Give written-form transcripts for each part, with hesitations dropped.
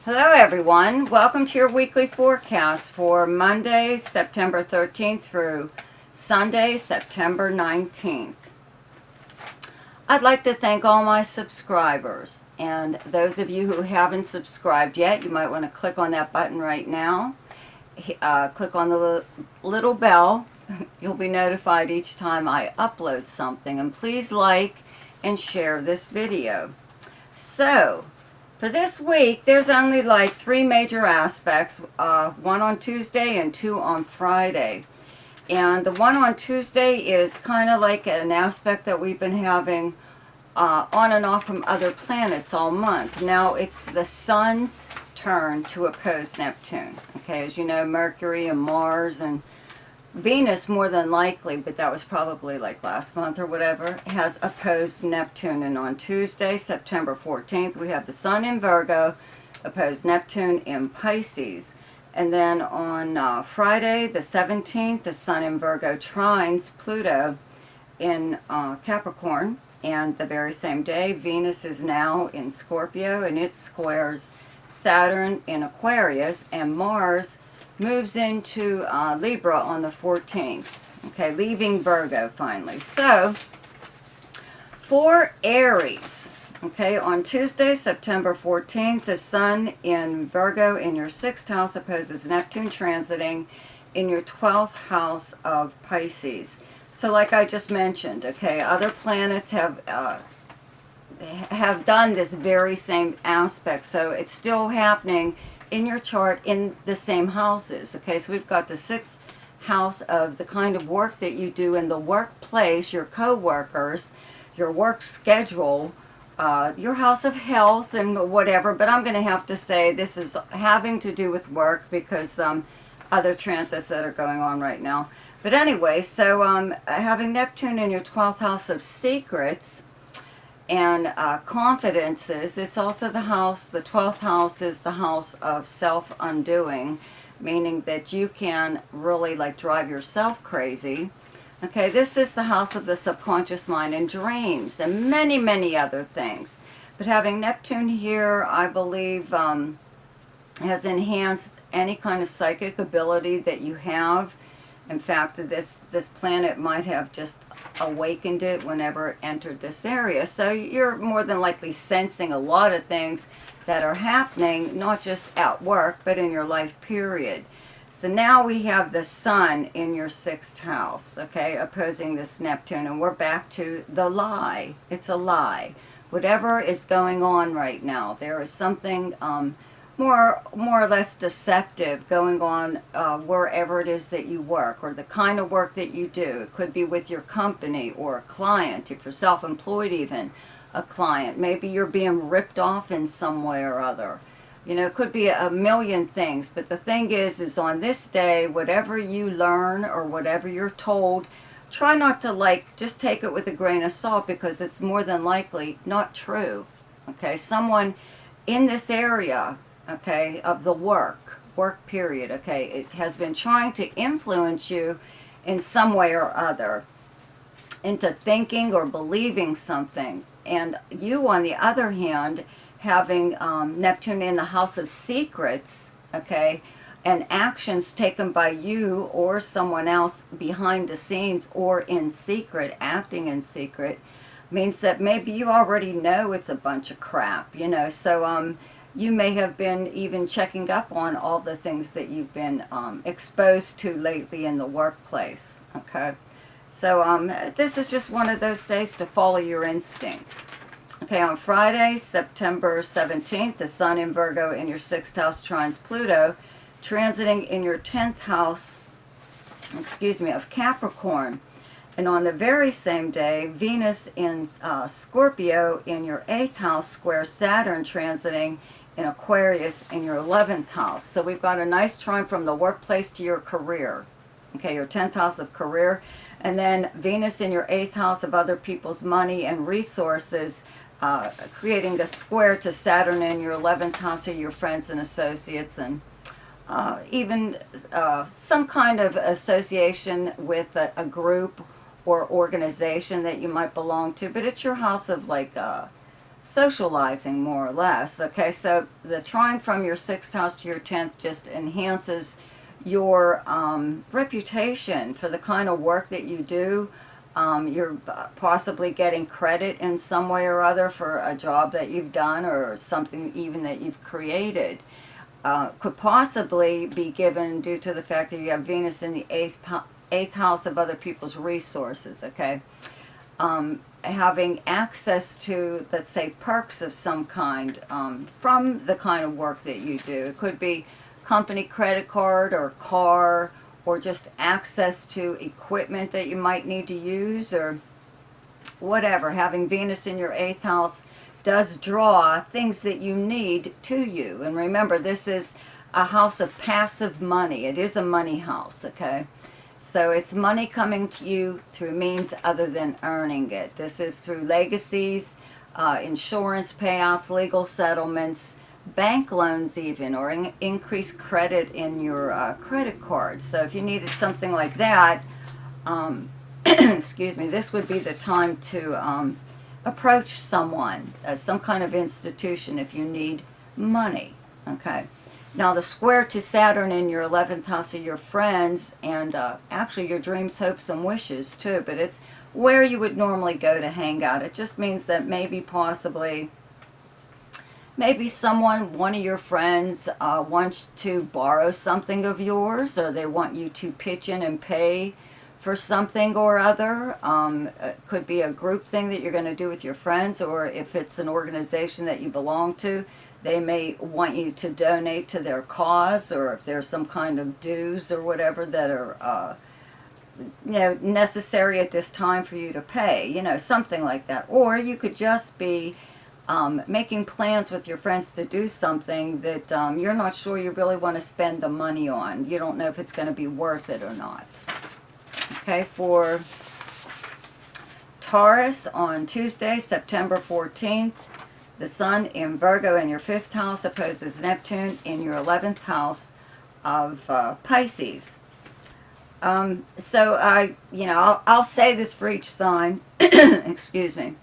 Hello everyone, welcome to your weekly forecast for Monday, September 13th through Sunday, September 19th. I'd like to thank all my subscribers, and those of you who haven't subscribed yet, you might want to click on that button right now. Click on the little bell. You'll be notified each time I upload something, and please like and share this video. So, for this week, there's only like 3 major aspects, one on Tuesday and 2 on Friday. And the one on Tuesday is kind of like an aspect that we've been having on and off from other planets all month. Now, it's the Sun's turn to oppose Neptune. Okay, as you know, Mercury and Mars and Venus more than likely, but that was probably like last month or whatever, has opposed Neptune. And on Tuesday, September 14th, we have the Sun in Virgo opposed Neptune in Pisces. And then on Friday, the 17th, the Sun in Virgo trines Pluto in Capricorn. And the very same day, Venus is now in Scorpio, and it squares Saturn in Aquarius, and Mars moves into Libra on the 14th, okay, leaving Virgo finally. So, for Aries, okay, on Tuesday, September 14th, the Sun in Virgo in your 6th house opposes Neptune transiting in your 12th house of Pisces. So like I just mentioned, okay, other planets have done this very same aspect, so it's still happening in your chart in the same houses. Okay, so we've got the 6th house of the kind of work that you do in the workplace, your co-workers, your work schedule, your house of health and whatever, but I'm going to have to say this is having to do with work because other transits that are going on right now. But anyway, so having Neptune in your 12th house of secrets and confidences, it's also the house, the 12th house is the house of self-undoing, meaning that you can really like drive yourself crazy. Okay, this is the house of the subconscious mind and dreams and many, many other things. But having Neptune here, I believe, has enhanced any kind of psychic ability that you have. In fact, this planet might have just awakened it whenever it entered this area. So you're more than likely sensing a lot of things that are happening, not just at work, but in your life period. So now we have the Sun in your 6th house, okay, opposing this Neptune. And we're back to the lie. It's a lie. Whatever is going on right now, there is something more or less deceptive going on wherever it is that you work, or the kind of work that you do. It could be with your company or a client, if you're self-employed even, a client. Maybe you're being ripped off in some way or other. You know, it could be a million things, but the thing is on this day, whatever you learn or whatever you're told, try not to like, just take it with a grain of salt, because it's more than likely not true. Okay, someone in this area, okay, of the work period, okay, it has been trying to influence you in some way or other into thinking or believing something. And you, on the other hand, having Neptune in the house of secrets, okay, and actions taken by you or someone else behind the scenes or in secret, acting in secret, means that maybe you already know it's a bunch of crap, you know. So you may have been even checking up on all the things that you've been exposed to lately in the workplace, okay? So this is just one of those days to follow your instincts. Okay, on Friday, September 17th, the Sun in Virgo in your 6th house trines Pluto, transiting in your 10th house, of Capricorn. And on the very same day, Venus in Scorpio in your 8th house squares Saturn, transiting in Aquarius in your 11th house. So we've got a nice trine from the workplace to your career. Okay, your 10th house of career. And then Venus in your 8th house of other people's money and resources, creating a square to Saturn in your 11th house of your friends and associates, and even some kind of association with a group or organization that you might belong to. But it's your house of like socializing, more or less. Okay, so the trine from your 6th house to your 10th just enhances your reputation for the kind of work that you do. You're possibly getting credit in some way or other for a job that you've done, or something even that you've created. Could possibly be given due to the fact that you have Venus in the eighth house of other people's resources, okay? Having access to, let's say, perks of some kind from the kind of work that you do. It could be company credit card or car, or just access to equipment that you might need to use, or whatever. Having Venus in your 8th house does draw things that you need to you. And remember, this is a house of passive money. It is a money house, okay? So it's money coming to you through means other than earning it. This is through legacies, insurance payouts, legal settlements, bank loans even, or increased credit in your credit cards. So if you needed something like that, excuse me, this would be the time to approach someone, some kind of institution, if you need money, okay? Now the square to Saturn in your 11th house of your friends, and actually your dreams, hopes, and wishes too, but it's where you would normally go to hang out. It just means that maybe possibly, maybe someone, one of your friends, wants to borrow something of yours, or they want you to pitch in and pay for something or other. It could be a group thing that you're going to do with your friends, or if it's an organization that you belong to, they may want you to donate to their cause, or if there's some kind of dues or whatever that are necessary at this time for you to pay, something like that. Or you could just be making plans with your friends to do something that you're not sure you really want to spend the money on. You don't know if it's going to be worth it or not. Okay, for Taurus, on Tuesday, September 14th, the Sun in Virgo in your 5th house opposes Neptune in your 11th house of Pisces. I'll say this for each sign. Excuse me.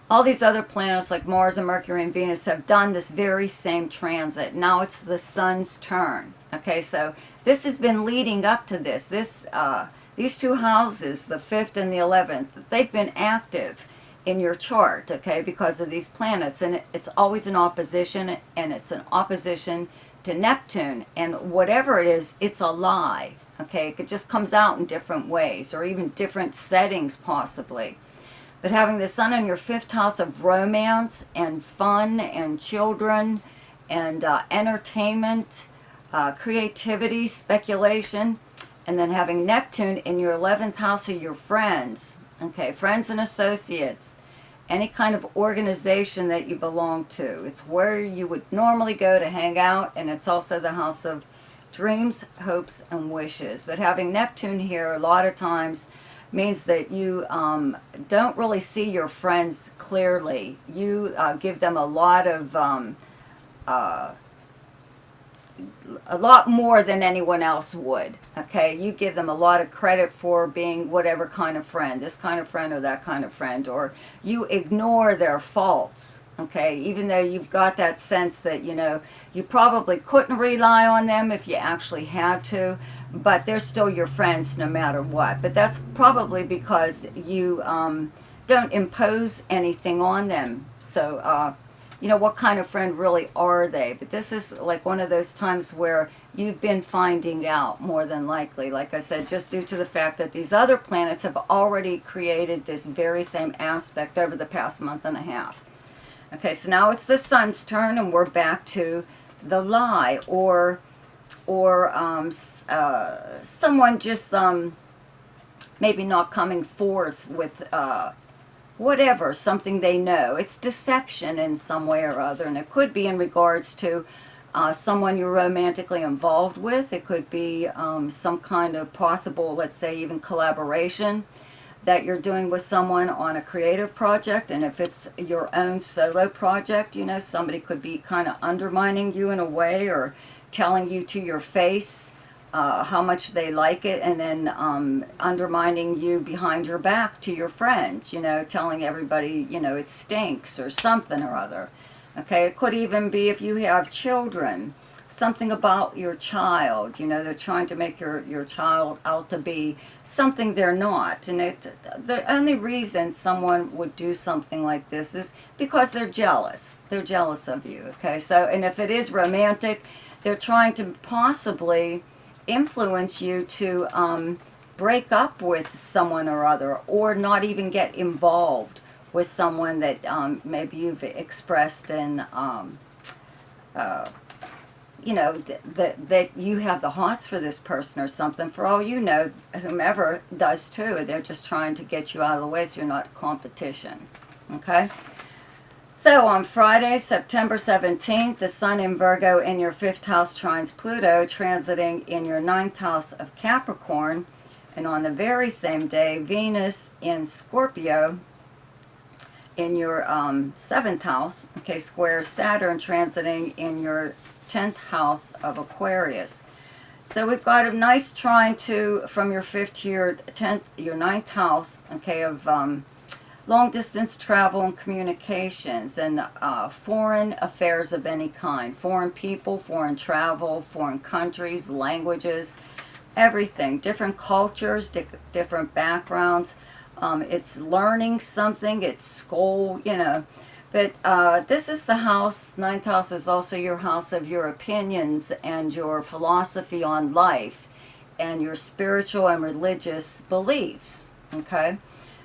All these other planets like Mars and Mercury and Venus have done this very same transit. Now it's the Sun's turn. Okay, so this has been leading up to this. These two houses, the 5th and the 11th, they've been active in your chart, okay, because of these planets. And it's always an opposition, and it's an opposition to Neptune. And whatever it is, it's a lie, okay? It just comes out in different ways, or even different settings possibly. But having the Sun in your 5th house of romance and fun and children and entertainment, creativity, speculation, and then having Neptune in your 11th house of your friends, okay, friends and associates, any kind of organization that you belong to. It's where you would normally go to hang out, and it's also the house of dreams, hopes, and wishes. But having Neptune here a lot of times means that you don't really see your friends clearly. You give them a lot more than anyone else would, okay? You give them a lot of credit for being whatever kind of friend, this kind of friend or that kind of friend, or you ignore their faults, okay? Even though you've got that sense that, you probably couldn't rely on them if you actually had to, but they're still your friends no matter what. But that's probably because you don't impose anything on them. So, what kind of friend really are they? But this is like one of those times where you've been finding out, more than likely, like I said, just due to the fact that these other planets have already created this very same aspect over the past month and a half. Okay, so now it's the Sun's turn, and we're back to the lie, or someone just maybe not coming forth with whatever, something they know. It's deception in some way or other, and it could be in regards to someone you're romantically involved with. It could be some kind of possible, let's say, even collaboration that you're doing with someone on a creative project. And if it's your own solo project, somebody could be kind of undermining you in a way, or telling you to your face how much they like it, and then undermining you behind your back to your friends, you know, telling everybody, you know, it stinks or something or other. Okay, it could even be if you have children, something about your child, you know, they're trying to make your child out to be something they're not. And the only reason someone would do something like this is because they're jealous. They're jealous of you, okay? So, and if it is romantic, they're trying to possibly influence you to break up with someone or other, or not even get involved with someone that maybe you've expressed in, you know, that you have the hots for this person or something. For all you know, whomever does too. They're just trying to get you out of the way so you're not competition, okay? So on Friday, September 17th, the Sun in Virgo in your 5th house trines Pluto, transiting in your 9th house of Capricorn. And on the very same day, Venus in Scorpio in your 7th house, okay, squares Saturn, transiting in your 10th house of Aquarius. So we've got a nice trine from your 5th to your 10th, your 9th house, okay, of long distance travel and communications, and foreign affairs of any kind. Foreign people, foreign travel, foreign countries, languages, everything. Different cultures, different backgrounds. It's learning something, it's school, you know. But this is the house, 9th house is also your house of your opinions and your philosophy on life and your spiritual and religious beliefs, okay?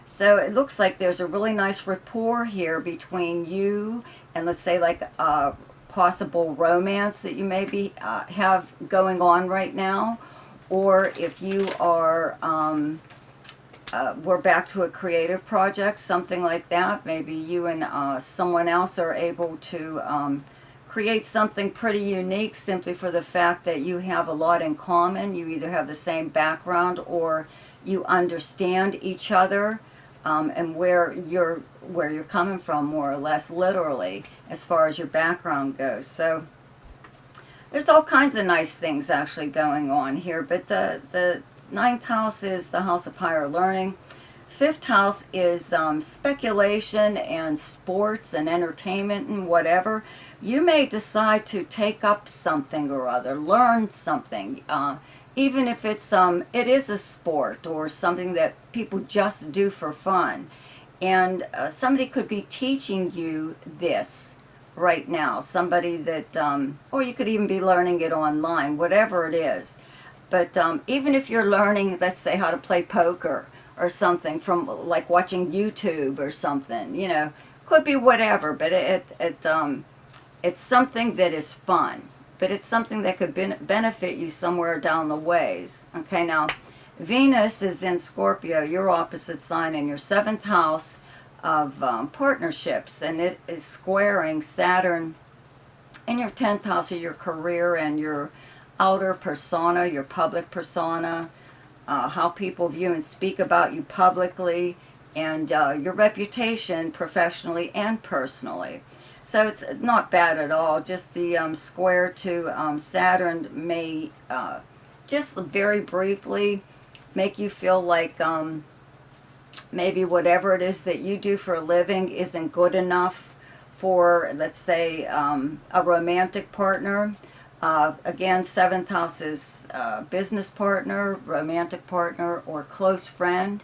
So it looks like there's a really nice rapport here between you and, let's say, like a possible romance that you maybe have going on right now. Or if you are, we're back to a creative project, something like that. Maybe you and someone else are able to create something pretty unique simply for the fact that you have a lot in common. You either have the same background or you understand each other. And where you're coming from, more or less literally, as far as your background goes. So there's all kinds of nice things actually going on here. But the 9th house is the house of higher learning. 5th house is speculation and sports and entertainment and whatever. You may decide to take up something or other, learn something. Even if it's it is a sport or something that people just do for fun, and somebody could be teaching you this right now. Somebody that, or you could even be learning it online, whatever it is. But even if you're learning, let's say, how to play poker or something from like watching YouTube or something, you know, could be whatever. But it's something that is fun. But it's something that could benefit you somewhere down the ways. Okay, now Venus is in Scorpio, your opposite sign, in your 7th house of partnerships, and it is squaring Saturn in your 10th house of your career and your outer persona, your public persona, how people view and speak about you publicly, and your reputation professionally and personally. So it's not bad at all. Just the square to Saturn may just very briefly make you feel like maybe whatever it is that you do for a living isn't good enough for, let's say, a romantic partner. Again, 7th house is business partner, romantic partner, or close friend.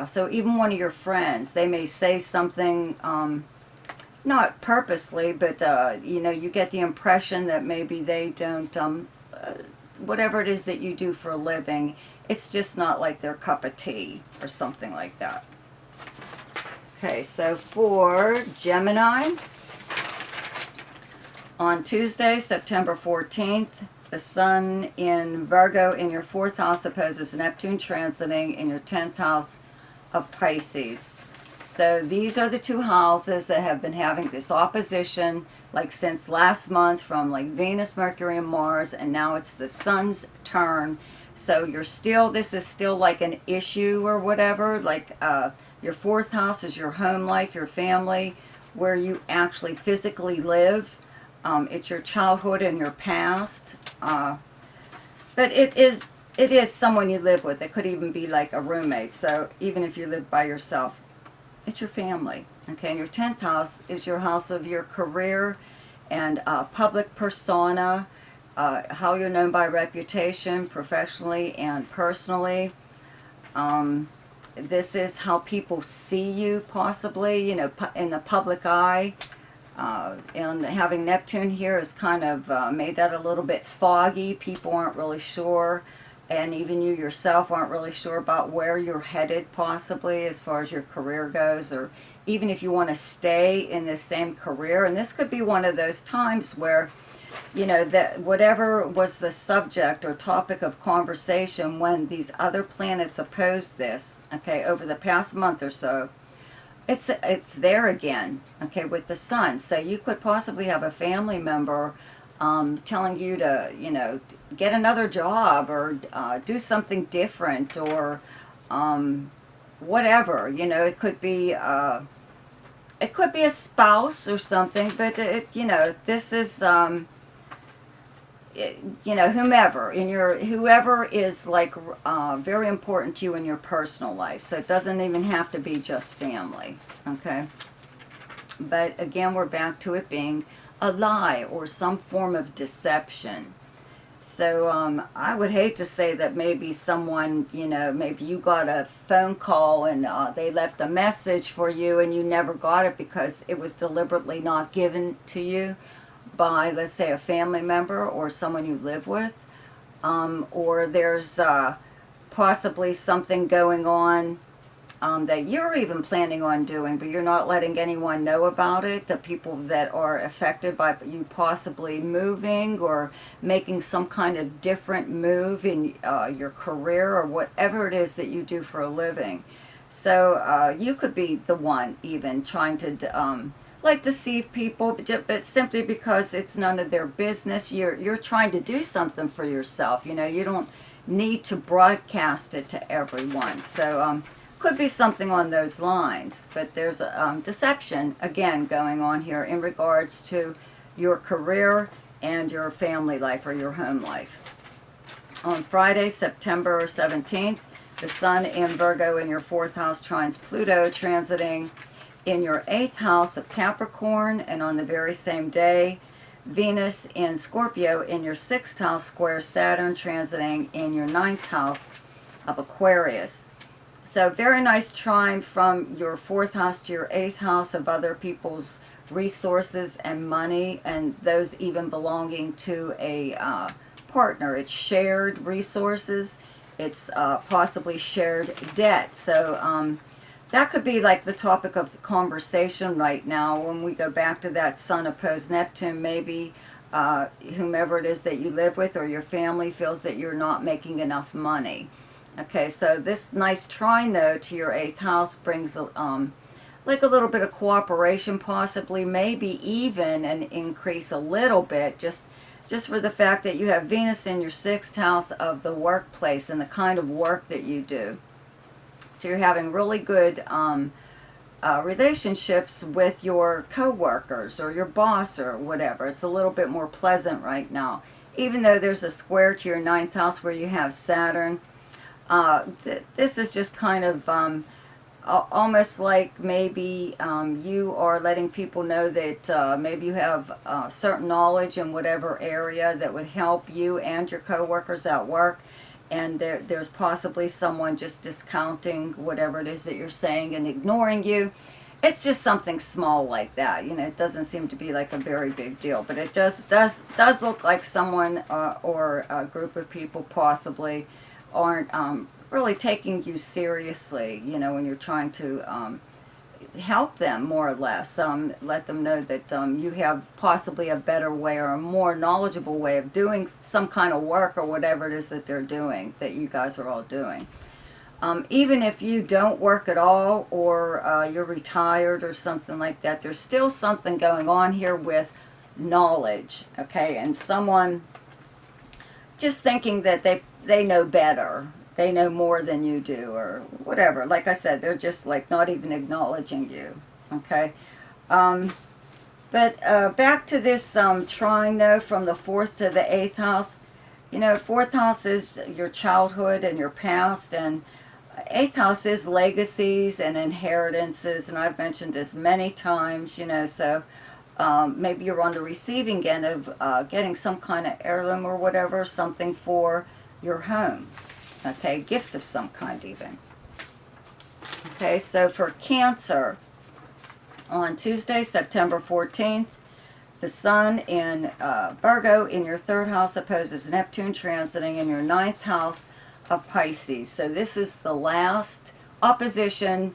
So even one of your friends, they may say something, not purposely, but you know, you get the impression that maybe they don't, whatever it is that you do for a living, it's just not like their cup of tea or something like that. Okay, so for Gemini, on Tuesday, September 14th, the Sun in Virgo in your 4th house opposes Neptune, transiting in your 10th house of Pisces. So these are the two houses that have been having this opposition like since last month, from like Venus, Mercury, and Mars, and now it's the Sun's turn. So you're still, this is still like an issue or whatever, like your 4th house is your home life, your family, where you actually physically live. It's your childhood and your past. But it is someone you live with. It could even be like a roommate. So even if you live by yourself, it's your family. Okay, and your 10th house is your house of your career and public persona, how you're known by reputation, professionally and personally. This is how people see you, possibly, in the public eye. And having Neptune here has kind of made that a little bit foggy. People aren't really sure, and even you yourself aren't really sure about where you're headed, possibly, as far as your career goes, or even if you want to stay in the same career. And this could be one of those times where, that whatever was the subject or topic of conversation when these other planets oppose this, okay, over the past month or so, it's there again, okay, with the sun. So you could possibly have a family member telling you to, get another job or do something different or whatever. It could be a spouse or something, but this is whomever whoever is like very important to you in your personal life. So it doesn't even have to be just family, okay? But again, we're back to it being a lie or some form of deception. So I would hate to say that maybe someone, maybe you got a phone call and they left a message for you and you never got it because it was deliberately not given to you by, let's say, a family member or someone you live with, or there's possibly something going on that you're even planning on doing, but you're not letting anyone know about it, the people that are affected by you possibly moving or making some kind of different move in your career or whatever it is that you do for a living. So you could be the one even trying to like deceive people, but simply because it's none of their business. You're trying to do something for yourself. You don't need to broadcast it to everyone. So could be something on those lines. But there's a deception again going on here in regards to your career and your family life or your home life. On Friday, September 17th, the Sun in Virgo in your 4th house trines Pluto, transiting in your 8th house of Capricorn, and on the very same day, Venus in Scorpio in your 6th house square Saturn, transiting in your 9th house of Aquarius. So very nice trine from your 4th house to your 8th house of other people's resources and money, and those even belonging to a partner. It's shared resources. It's possibly shared debt. So that could be like the topic of the conversation right now when we go back to that Sun opposed Neptune. Maybe whomever it is that you live with or your family feels that you're not making enough money. Okay, so this nice trine, though, to your 8th house brings like a little bit of cooperation, possibly, maybe even an increase a little bit, just for the fact that you have Venus in your 6th house of the workplace and the kind of work that you do. So you're having really good relationships with your co-workers or your boss or whatever. It's a little bit more pleasant right now. Even though there's a square to your 9th house where you have Saturn, this is just kind of almost like maybe you are letting people know that maybe you have certain knowledge in whatever area that would help you and your coworkers at work, and there's possibly someone just discounting whatever it is that you're saying and ignoring you. It's just something small like that. It doesn't seem to be like a very big deal, but it just does look like someone or a group of people possibly aren't really taking you seriously, when you're trying to help them, more or less. Let them know that you have possibly a better way or a more knowledgeable way of doing some kind of work or whatever it is that they're doing, that you guys are all doing. Even if you don't work at all or you're retired or something like that, there's still something going on here with knowledge, okay? And someone just thinking that they know better. They know more than you do or whatever. Like I said, they're just like not even acknowledging you, okay? But back to this trine, though, from the 4th to the 8th house. You know, fourth house is your childhood and your past, and eighth house is legacies and inheritances, and I've mentioned this many times, you know, so maybe you're on the receiving end of getting some kind of heirloom or whatever, something for your home, okay, gift of some kind even. Okay, so for Cancer, on Tuesday, September 14th, the Sun in Virgo in your third house opposes Neptune transiting in your ninth house of Pisces. So this is the last opposition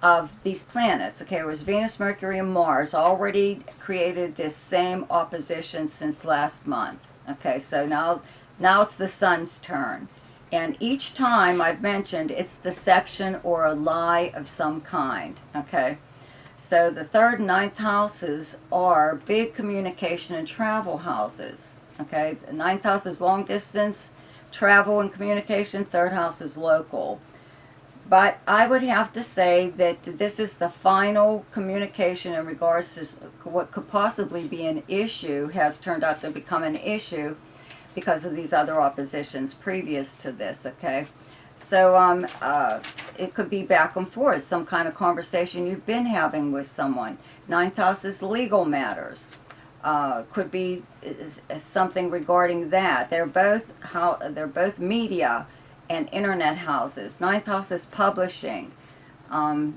of these planets. Okay, it was Venus, Mercury, and Mars already created this same opposition since last month. Okay, so now it's the Sun's turn. And each time I've mentioned it's deception or a lie of some kind. Okay. So the third and ninth houses are big communication and travel houses. Okay, the ninth house is long distance, travel and communication. Third house is local. But I would have to say that this is the final communication in regards to what could possibly be an issue has turned out to become an issue because of these other oppositions previous to this, okay? So it could be back and forth, some kind of conversation you've been having with someone. Ninth house is legal matters. Could be something regarding that. They're both media and internet houses. Ninth house is publishing and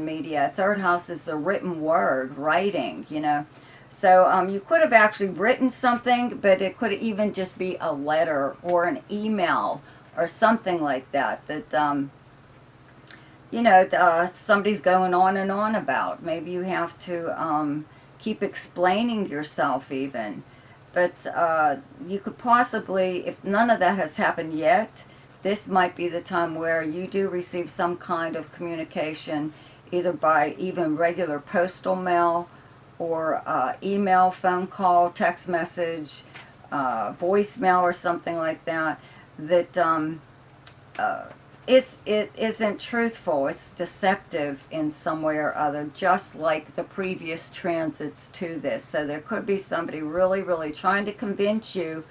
media. Third house is the written word, writing, you know. So you could have actually written something, but it could even just be a letter or an email or something like that, you know, somebody's going on and on about. Maybe you have to keep explaining yourself even. But you could possibly, if none of that has happened yet, this might be the time where you do receive some kind of communication, either by even regular postal mail or email, phone call, text message, voicemail or something like that, that it isn't truthful. It's deceptive in some way or other, just like the previous transits to this. So there could be somebody really, really trying to convince you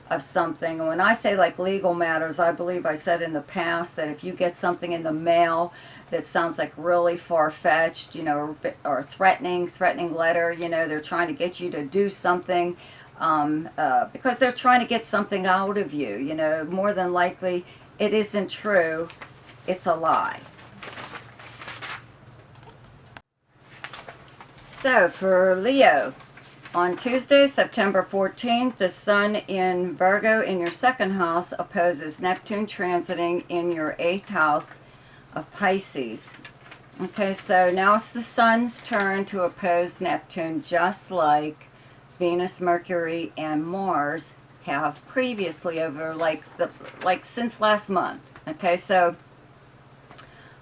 of something. And when I say like legal matters, I believe I said in the past that if you get something in the mail that sounds like really far-fetched, you know, or threatening letter, you know, they're trying to get you to do something because they're trying to get something out of you, you know, more than likely it isn't true, it's a lie. So for Leo, on Tuesday, September 14th, the Sun in Virgo in your second house opposes Neptune transiting in your eighth house of Pisces. Okay, so now it's the Sun's turn to oppose Neptune, just like Venus, Mercury, and Mars have previously over like since last month. Okay, so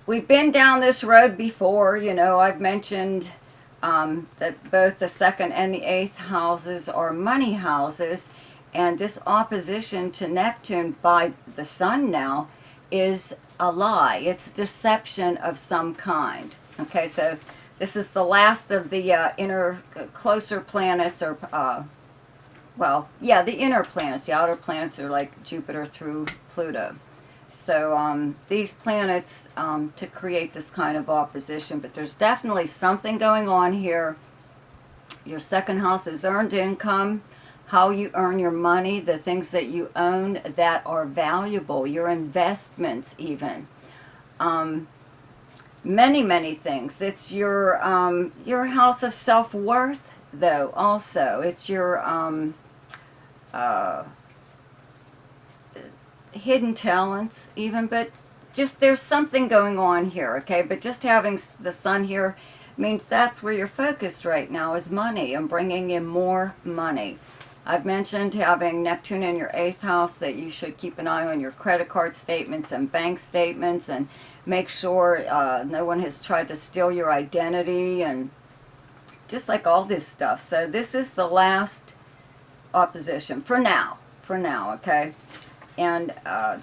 we've been down this road before. You know, I've mentioned that both the second and the eighth houses are money houses, and this opposition to Neptune by the Sun now is a lie. It's deception of some kind. Okay, so this is the last of the inner closer planets, or well, yeah, the inner planets. The outer planets are like Jupiter through Pluto. So these planets to create this kind of opposition, but there's definitely something going on here. Your second house is earned income, how you earn your money, the things that you own that are valuable, your investments even. Many things. It's your house of self-worth, though, also. It's your hidden talents even, but just there's something going on here, okay? But just having the Sun here means that's where you're focused right now, is money and bringing in more money. I've mentioned having Neptune in your eighth house, that you should keep an eye on your credit card statements and bank statements and make sure no one has tried to steal your identity and just like all this stuff. So this is the last opposition for now, okay? And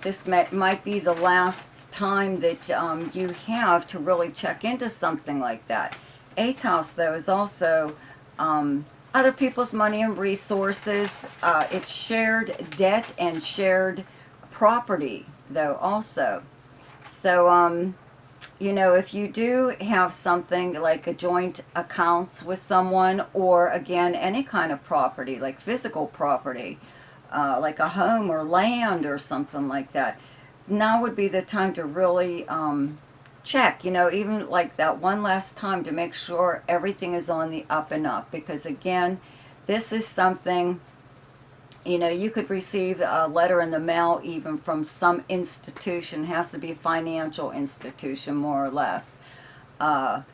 this might be the last time that you have to really check into something like that. Eighth house, though, is also other people's money and resources. It's shared debt and shared property, though, also. So, you know, if you do have something like a joint accounts with someone, or again, any kind of property, like physical property, like a home or land or something like that, now would be the time to really check, you know, even like that one last time to make sure everything is on the up and up. Because again, this is something, you know, you could receive a letter in the mail even from some institution, has to be a financial institution more or less, that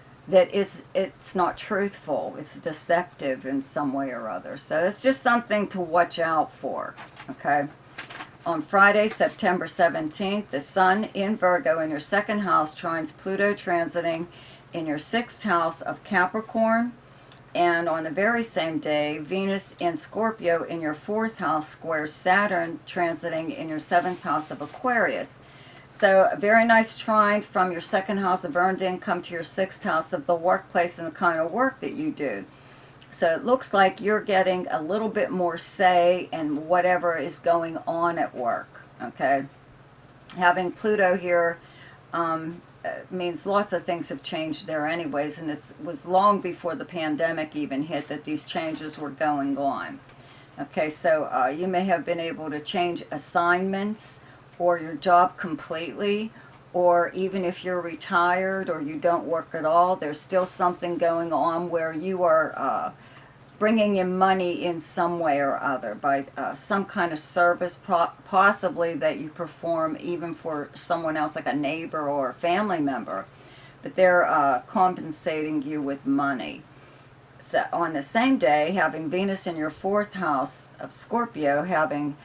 is, it's not truthful, it's deceptive in some way or other. So it's just something to watch out for, okay? On Friday, September 17th, the Sun in Virgo in your second house trines Pluto transiting in your sixth house of Capricorn. And on the very same day, Venus in Scorpio in your fourth house squares Saturn transiting in your seventh house of Aquarius. So a very nice trine from your second house of earned income to your sixth house of the workplace and the kind of work that you do. So it looks like you're getting a little bit more say in whatever is going on at work, okay? Having Pluto here means lots of things have changed there anyways, and it was long before the pandemic even hit that these changes were going on. Okay, so you may have been able to change assignments or your job completely, or even if you're retired or you don't work at all, there's still something going on where you are bringing in money in some way or other by some kind of service, possibly that you perform even for someone else, like a neighbor or a family member, but they're compensating you with money. So on the same day, having Venus in your fourth house of Scorpio, having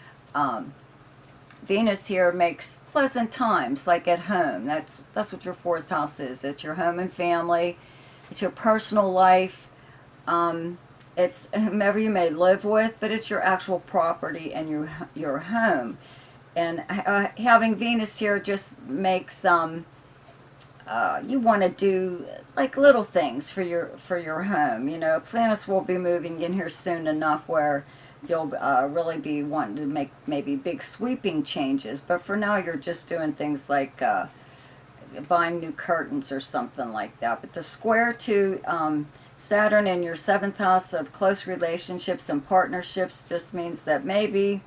Venus here makes pleasant times, like at home. That's what your fourth house is. It's your home and family. It's your personal life. It's whomever you may live with, but it's your actual property and your home. And having Venus here just makes you want to do like little things for your home. You know, planets will be moving in here soon enough where you'll really be wanting to make maybe big sweeping changes. But for now, you're just doing things like buying new curtains or something like that. But the square to Saturn in your seventh house of close relationships and partnerships just means that maybe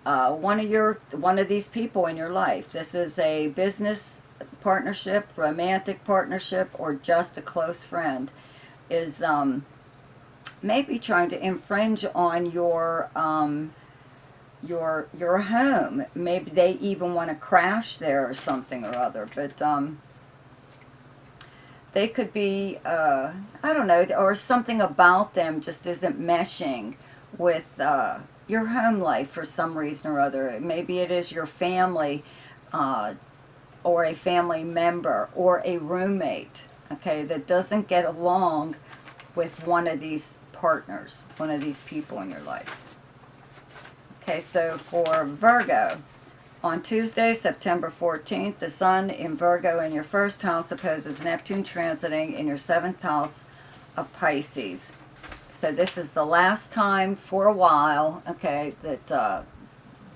one of these people in your life, this is a business partnership, romantic partnership, or just a close friend, is maybe trying to infringe on your home. Maybe they even want to crash there or something or other. But they could be, I don't know, or something about them just isn't meshing with your home life for some reason or other. Maybe it is your family or a family member or a roommate, okay, that doesn't get along with one of these partners, one of these people in your life. Okay, so for Virgo, on Tuesday, September 14th, the Sun in Virgo in your first house opposes Neptune transiting in your seventh house of Pisces. So this is the last time for a while, okay, that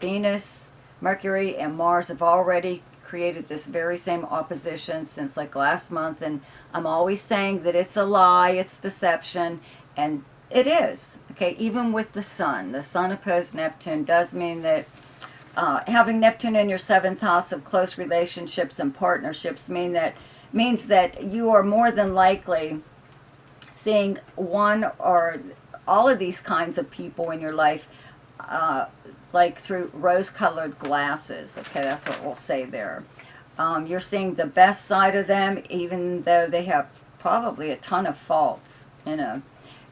Venus, Mercury, and Mars have already created this very same opposition since like last month. And I'm always saying that it's a lie, it's deception, and it is, okay, even with the Sun. The Sun opposed Neptune does mean that having Neptune in your seventh house of close relationships and partnerships means that you are more than likely seeing one or all of these kinds of people in your life like through rose-colored glasses. Okay, that's what we'll say there. You're seeing the best side of them, even though they have probably a ton of faults, you know.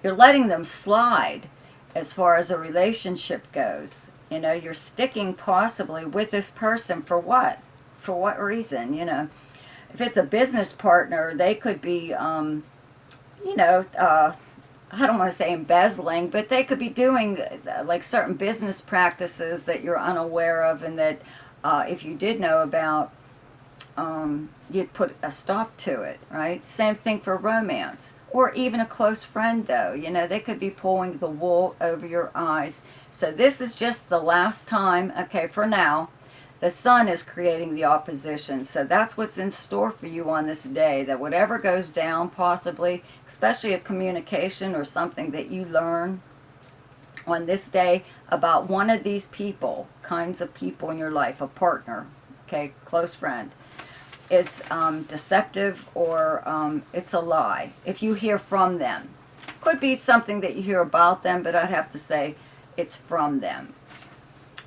You're letting them slide as far as a relationship goes. You know, you're sticking possibly with this person for what? For what reason, you know? If it's a business partner, they could be, you know, I don't want to say embezzling, but they could be doing like certain business practices that you're unaware of, and that if you did know about, you'd put a stop to it, right? Same thing for romance. Or even a close friend, though. You know, they could be pulling the wool over your eyes. So this is just the last time, okay, for now. The sun is creating the opposition. So that's what's in store for you on this day. That whatever goes down, possibly, especially a communication or something that you learn on this day about one of these people, kinds of people in your life, a partner, okay, close friend, is deceptive, or it's a lie. If you hear from them, could be something that you hear about them, but I'd have to say it's from them.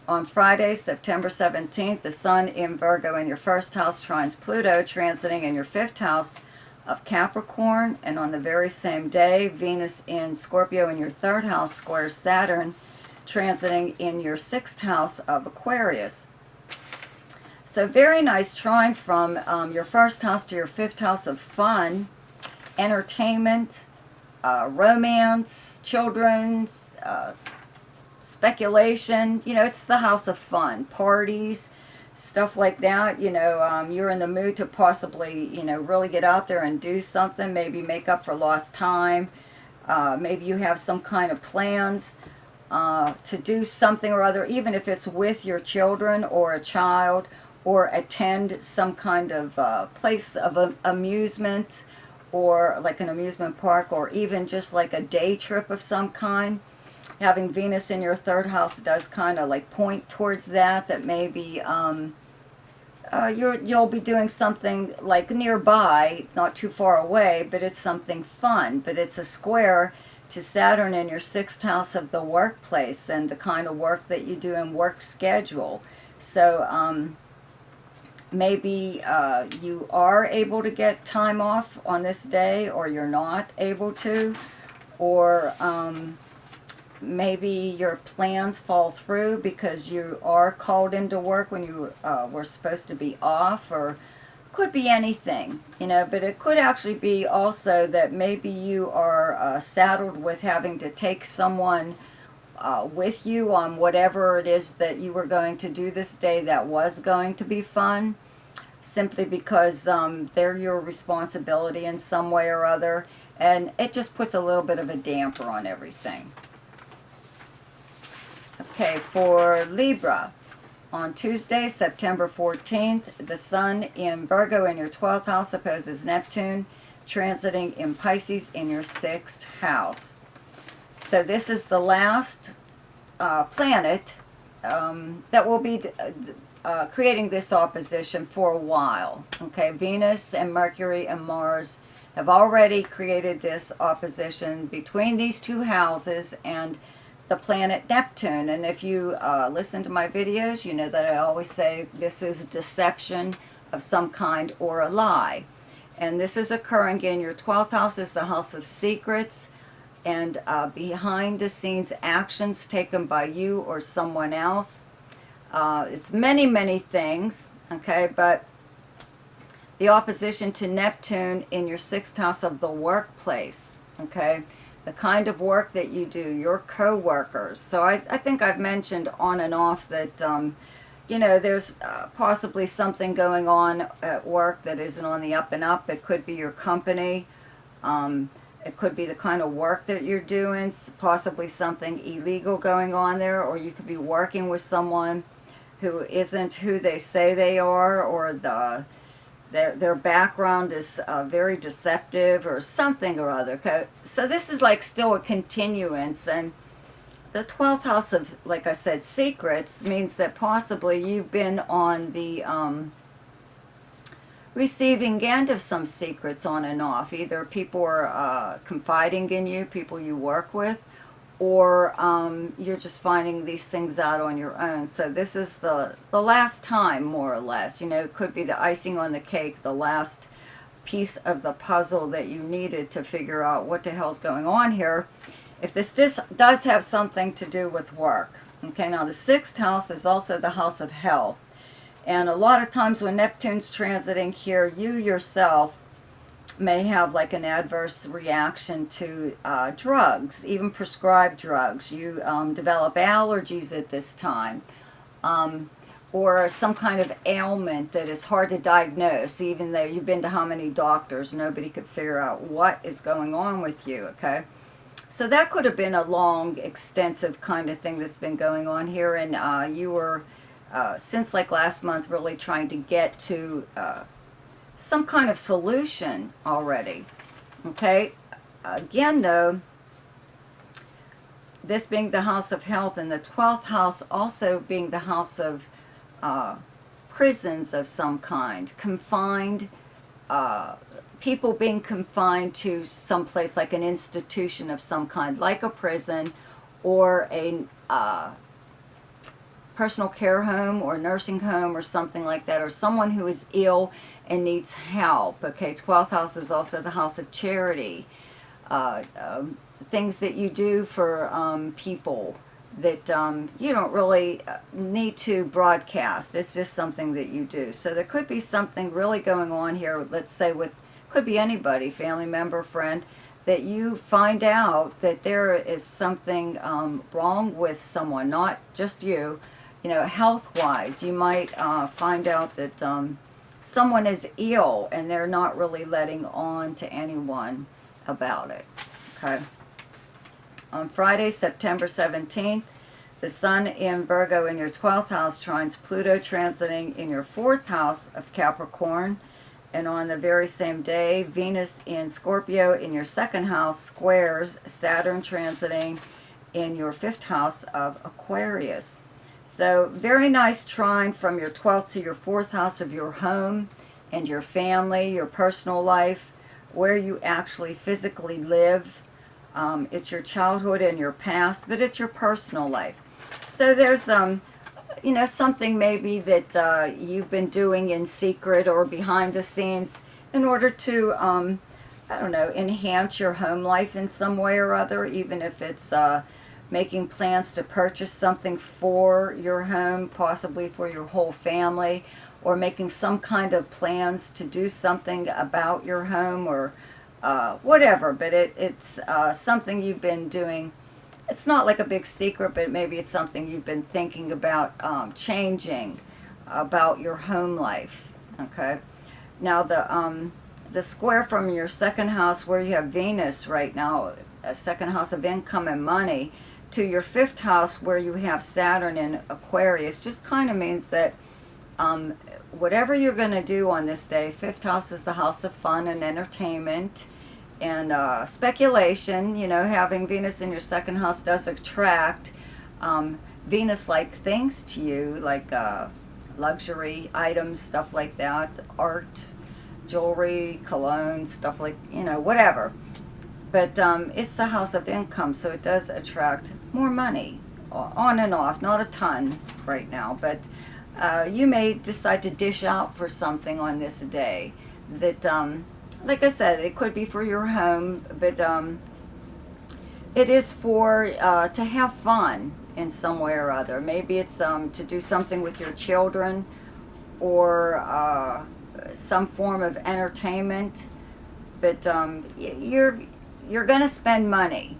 On Friday, September 17th, the sun in Virgo in your first house trines Pluto, transiting in your fifth house of Capricorn. And on the very same day, Venus in Scorpio in your third house squares Saturn, transiting in your sixth house of Aquarius. So very nice trine from your first house to your fifth house of fun, entertainment, romance, children's, speculation. You know, it's the house of fun, parties, stuff like that. You know, you're in the mood to possibly, you know, really get out there and do something, maybe make up for lost time. Maybe you have some kind of plans to do something or other, even if it's with your children or a child, or attend some kind of place of amusement, or like an amusement park, or even just like a day trip of some kind. Having Venus in your third house does kind of like point towards that maybe you'll be doing something like nearby, not too far away, but it's something fun. But it's a square to Saturn in your sixth house of the workplace and the kind of work that you do in work schedule. So maybe you are able to get time off on this day, or you're not able to, or maybe your plans fall through because you are called into work when you were supposed to be off, or could be anything, you know. But it could actually be also that maybe you are saddled with having to take someone with you on whatever it is that you were going to do this day that was going to be fun, simply because they're your responsibility in some way or other, and it just puts a little bit of a damper on everything. Okay, for Libra, on Tuesday, September 14th, the sun in Virgo in your 12th house opposes Neptune, transiting in Pisces in your 6th house. So this is the last planet that will be creating this opposition for a while. Okay, Venus and Mercury and Mars have already created this opposition between these two houses and the planet Neptune. And if you listen to my videos, you know that I always say this is deception of some kind or a lie. And this is occurring in your 12th house, is the house of secrets and behind the scenes actions taken by you or someone else. It's many, many things, okay, but the opposition to Neptune in your 6th house of the workplace, okay, the kind of work that you do, your co-workers. So I think I've mentioned on and off that, you know, there's possibly something going on at work that isn't on the up and up. It could be your company. It could be the kind of work that you're doing, possibly something illegal going on there, or you could be working with someone who isn't who they say they are, or their background is very deceptive or something or other. Okay? So this is like still a continuance, and the 12th house of, like I said, secrets means that possibly you've been on the receiving end of some secrets on and off. Either people are confiding in you, people you work with, or you're just finding these things out on your own. So this is the last time, more or less. You know, it could be the icing on the cake, the last piece of the puzzle that you needed to figure out what the hell's going on here. If this does have something to do with work. Okay, now the 6th house is also the house of health. And a lot of times when Neptune's transiting here, you yourself may have like an adverse reaction to drugs, even prescribed drugs. You develop allergies at this time. or some kind of ailment that is hard to diagnose. Even though you've been to how many doctors, nobody could figure out what is going on with you, okay? So that could have been a long, extensive kind of thing that's been going on here, and you were, since like last month, really trying to get to some kind of solution already, okay? Again, though, this being the house of health, and the 12th house also being the house of prisons of some kind, confined, people being confined to some place like an institution of some kind, like a prison or a personal care home or nursing home or something like that, or someone who is ill and needs help. Okay, 12th house is also the house of charity, things that you do for people that you don't really need to broadcast. It's just something that you do. So there could be something really going on here, let's say with, could be anybody, family member, friend, that you find out that there is something wrong with someone, not just you, you know, health-wise. You might find out that someone is ill and they're not really letting on to anyone about it, okay? On Friday, September 17th, the Sun in Virgo in your 12th house trines Pluto transiting in your 4th house of Capricorn. And on the very same day, Venus in Scorpio in your 2nd house squares Saturn transiting in your 5th house of Aquarius. So very nice trine from your 12th to your 4th house of your home and your family, your personal life, where you actually physically live. It's your childhood and your past, but it's your personal life. So there's you know, something maybe that you've been doing in secret or behind the scenes in order to, I don't know, enhance your home life in some way or other, even if it's making plans to purchase something for your home, possibly for your whole family, or making some kind of plans to do something about your home, or whatever. But it's something you've been doing. It's not like a big secret, but maybe it's something you've been thinking about changing about your home life, okay? Now the square from your 2nd house where you have Venus right now, a 2nd house of income and money, to your 5th house where you have Saturn in Aquarius, just kind of means that whatever you're going to do on this day, 5th house is the house of fun and entertainment and speculation. You know, having Venus in your 2nd house does attract Venus-like things to you, like luxury items, stuff like that, art, jewelry, cologne, stuff like, you know, whatever. But it's the house of income, so it does attract more money, on and off, not a ton right now, but you may decide to dish out for something on this day that, like I said, it could be for your home, but it is for to have fun in some way or other. Maybe it's to do something with your children, or some form of entertainment, but you're going to spend money,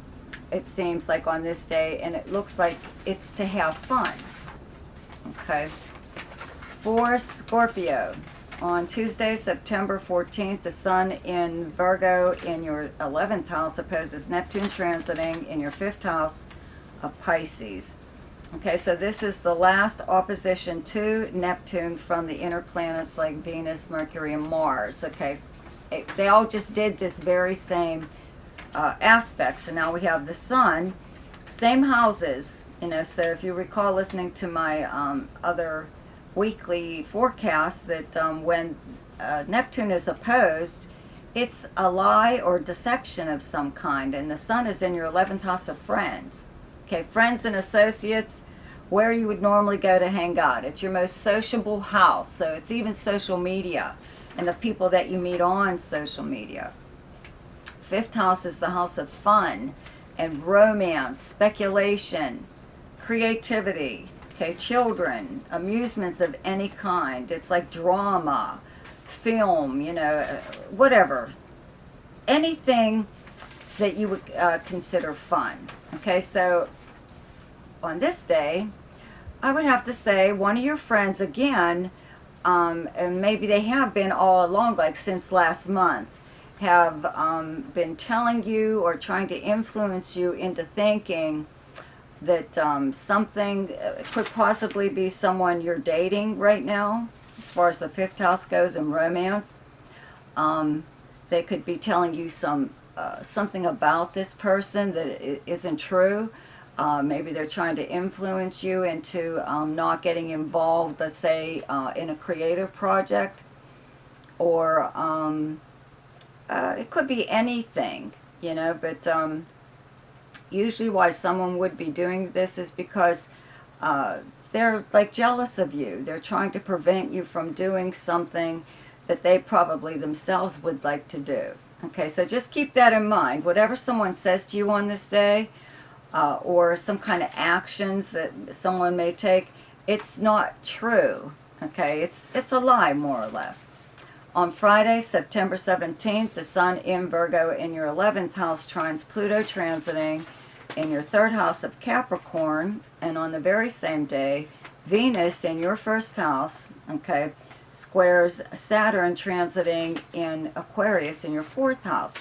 it seems like, on this day, and it looks like it's to have fun, okay? For Scorpio, on Tuesday, September 14th, the Sun in Virgo in your 11th house opposes Neptune transiting in your 5th house of Pisces. Okay, so this is the last opposition to Neptune from the inner planets like Venus, Mercury, and Mars. Okay, they all just did this very same aspect. So now we have the Sun, same houses, you know. So if you recall listening to my other weekly forecast, that when Neptune is opposed, it's a lie or deception of some kind, and the Sun is in your 11th house of friends. Okay, friends and associates, where you would normally go to hang out. It's your most sociable house, so it's even social media and the people that you meet on social media. 5th house is the house of fun and romance, speculation, creativity. Okay, children, amusements of any kind. It's like drama, film, you know, whatever. Anything that you would consider fun. Okay, so on this day, I would have to say one of your friends again, and maybe they have been all along, like since last month, have been telling you or trying to influence you into thinking that something could possibly be someone you're dating right now, as far as the fifth house goes in romance. They could be telling you something about this person that isn't true. Maybe they're trying to influence you into not getting involved, let's say, in a creative project, or it could be anything, you know, but usually why someone would be doing this is because they're like jealous of you. They're trying to prevent you from doing something that they probably themselves would like to do. Okay, so just keep that in mind. Whatever someone says to you on this day, or some kind of actions that someone may take, it's not true. Okay, it's a lie, more or less. On Friday, September 17th, the Sun in Virgo in your 11th house trines Pluto transiting in your 3rd house of Capricorn. And on the very same day, Venus in your 1st house, okay, squares Saturn transiting in Aquarius in your 4th house.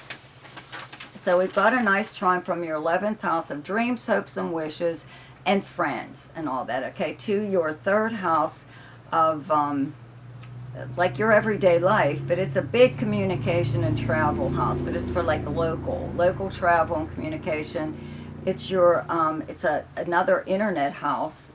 So we've got a nice trine from your 11th house of dreams, hopes, and wishes, and friends, and all that, okay, to your 3rd house of like your everyday life, but it's a big communication and travel house, but it's for like local travel and communication. It's your another internet house.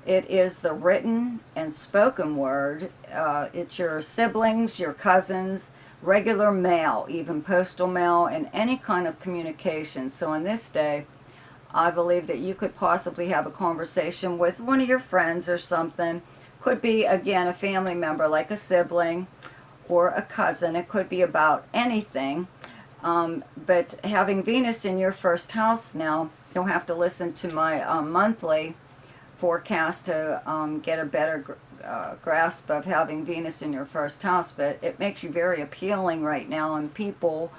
It is the written and spoken word. It's your siblings, your cousins, regular mail, even postal mail, and any kind of communication. So on this day, I believe that you could possibly have a conversation with one of your friends or something. Could be, again, a family member, like a sibling or a cousin. It could be about anything. But having Venus in your 1st house now, you'll have to listen to my monthly forecast to get a better grasp of having Venus in your 1st house. But it makes you very appealing right now, and people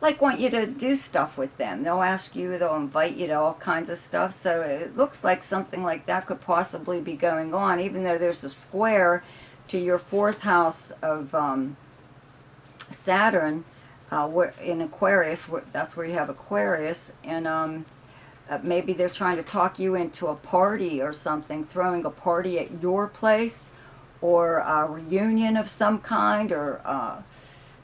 like want you to do stuff with them. They'll ask you, they'll invite you to all kinds of stuff. So it looks like something like that could possibly be going on, even though there's a square to your 4th house of Saturn in Aquarius. That's where you have Aquarius. And maybe they're trying to talk you into a party or something, throwing a party at your place, or a reunion of some kind, or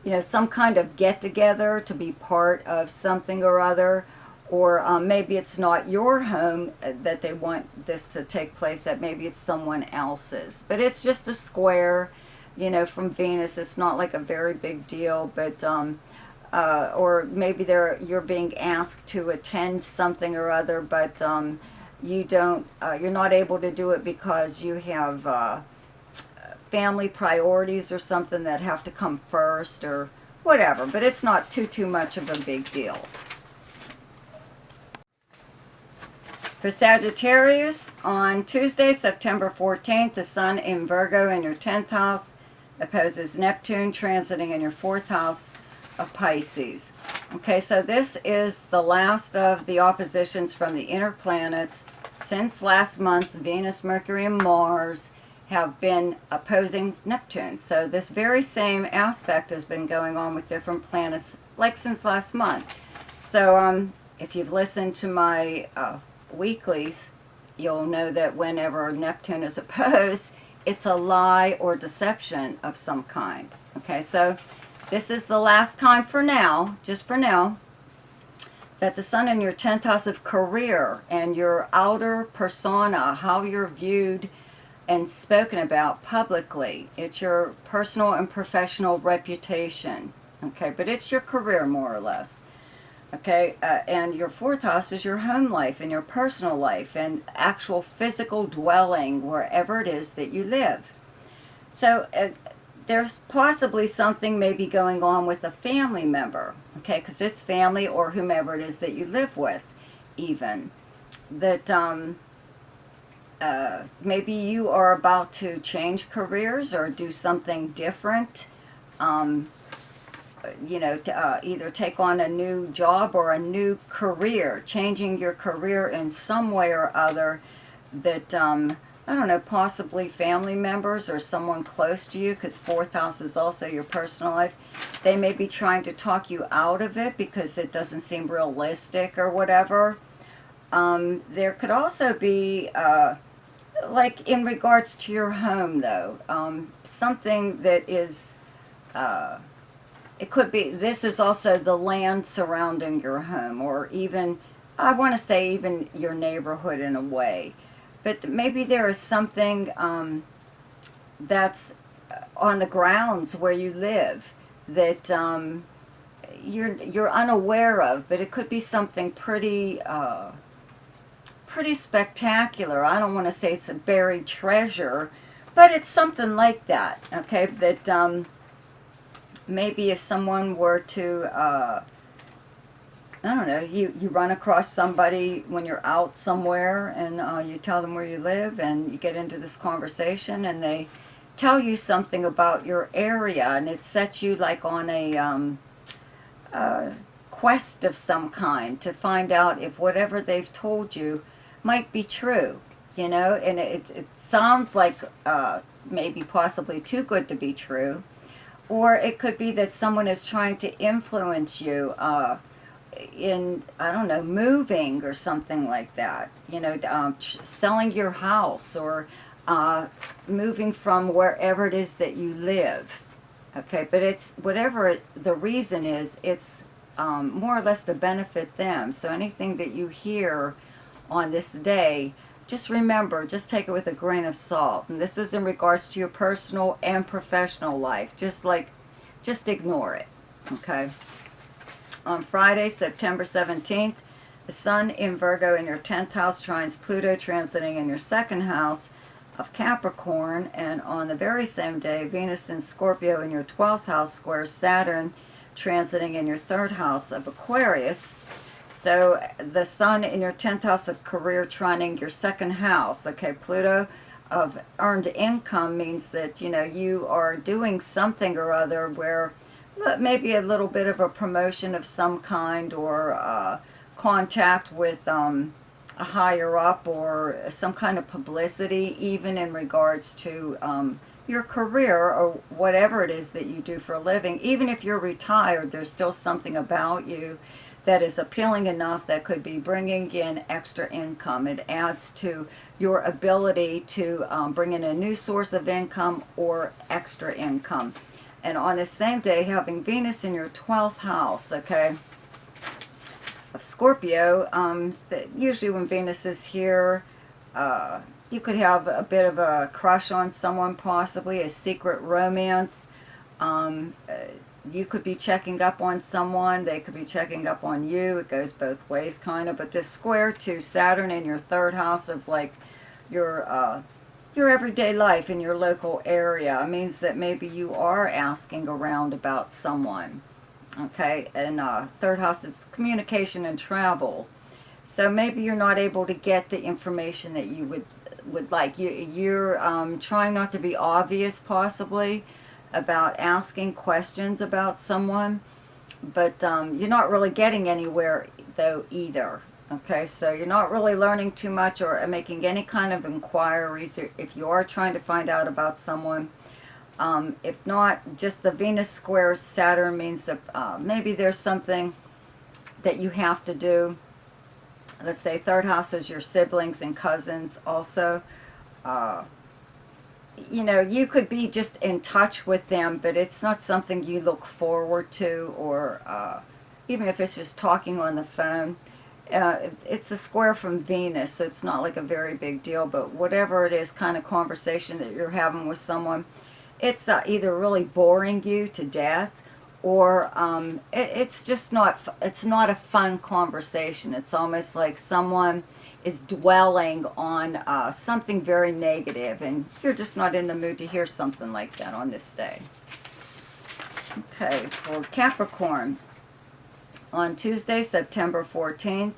you know, some kind of get-together to be part of something or other. Or maybe it's not your home that they want this to take place at. Maybe it's someone else's. But it's just a square, you know, from Venus. It's not like a very big deal. But or maybe you're being asked to attend something or other, but you're not able to do it because you have family priorities or something that have to come first, or whatever. But it's not too much of a big deal. For Sagittarius, on Tuesday, September 14th, the Sun in Virgo in your 10th house opposes Neptune transiting in your 4th house of Pisces. Okay, so this is the last of the oppositions from the inner planets. Since last month, Venus, Mercury, and Mars have been opposing Neptune. So this very same aspect has been going on with different planets, like since last month. So if you've listened to my weeklies, you'll know that whenever Neptune is opposed, it's a lie or deception of some kind. Okay, so this is the last time for now, just for now, that the Sun in your 10th house of career and your outer persona, how you're viewed and spoken about publicly. It's your personal and professional reputation. Okay, but it's your career, more or less. Okay, and your 4th house is your home life and your personal life and actual physical dwelling wherever it is that you live. So there's possibly something maybe going on with a family member, okay, because it's family or whomever it is that you live with, even, that maybe you are about to change careers or do something different. you know, either take on a new job or a new career, changing your career in some way or other that, I don't know, possibly family members or someone close to you, because fourth house is also your personal life. They may be trying to talk you out of it because it doesn't seem realistic or whatever. There could also be, like in regards to your home though, something that is, it could be, this is also the land surrounding your home, or even, I want to say even your neighborhood in a way. But maybe there is something that's on the grounds where you live that you're unaware of, but it could be something pretty pretty spectacular. I don't want to say it's a buried treasure, but it's something like that. Okay, that maybe if someone were to I don't know, you run across somebody when you're out somewhere, and you tell them where you live, and you get into this conversation, and they tell you something about your area, and it sets you like on a quest of some kind to find out if whatever they've told you might be true, you know, and it sounds like maybe possibly too good to be true, or it could be that someone is trying to influence you in, I don't know, moving or something like that, you know, selling your house, or moving from wherever it is that you live. Okay, but it's whatever the reason is, it's more or less to benefit them. So anything that you hear on this day, just remember, just take it with a grain of salt. And this is in regards to your personal and professional life. Just ignore it. Okay. On Friday, September 17th, the Sun in Virgo in your 10th house trines Pluto, transiting in your 2nd house of Capricorn. And on the very same day, Venus in Scorpio in your 12th house squares Saturn, transiting in your 3rd house of Aquarius. So the Sun in your 10th house of career trining your 2nd house. Okay, Pluto of earned income means that, you know, you are doing something or other where maybe a little bit of a promotion of some kind, or contact with a higher up, or some kind of publicity, even in regards to your career or whatever it is that you do for a living. Even if you're retired, there's still something about you that is appealing enough that could be bringing in extra income. It adds to your ability to bring in a new source of income or extra income. And on the same day, having Venus in your 12th house, okay, of Scorpio, usually when Venus is here, you could have a bit of a crush on someone, possibly a secret romance. You could be checking up on someone. They could be checking up on you. It goes both ways, kind of. But this square to Saturn in your 3rd house of like your everyday life in your local area means that maybe you are asking around about someone. Okay, and 3rd house is communication and travel. So maybe you're not able to get the information that you would like. You're trying not to be obvious, possibly, about asking questions about someone, but you're not really getting anywhere though either. Okay, so you're not really learning too much or making any kind of inquiries if you are trying to find out about someone. If not, just the Venus square Saturn means that maybe there's something that you have to do. Let's say 3rd house is your siblings and cousins also. You know, you could be just in touch with them, but it's not something you look forward to, or even if it's just talking on the phone. It's a square from Venus, so it's not like a very big deal, but whatever it is, kind of conversation that you're having with someone, it's either really boring you to death, or it's just not, it's not a fun conversation. It's almost like someone is dwelling on something very negative, and you're just not in the mood to hear something like that on this day. Okay, for Capricorn, on Tuesday, September 14th,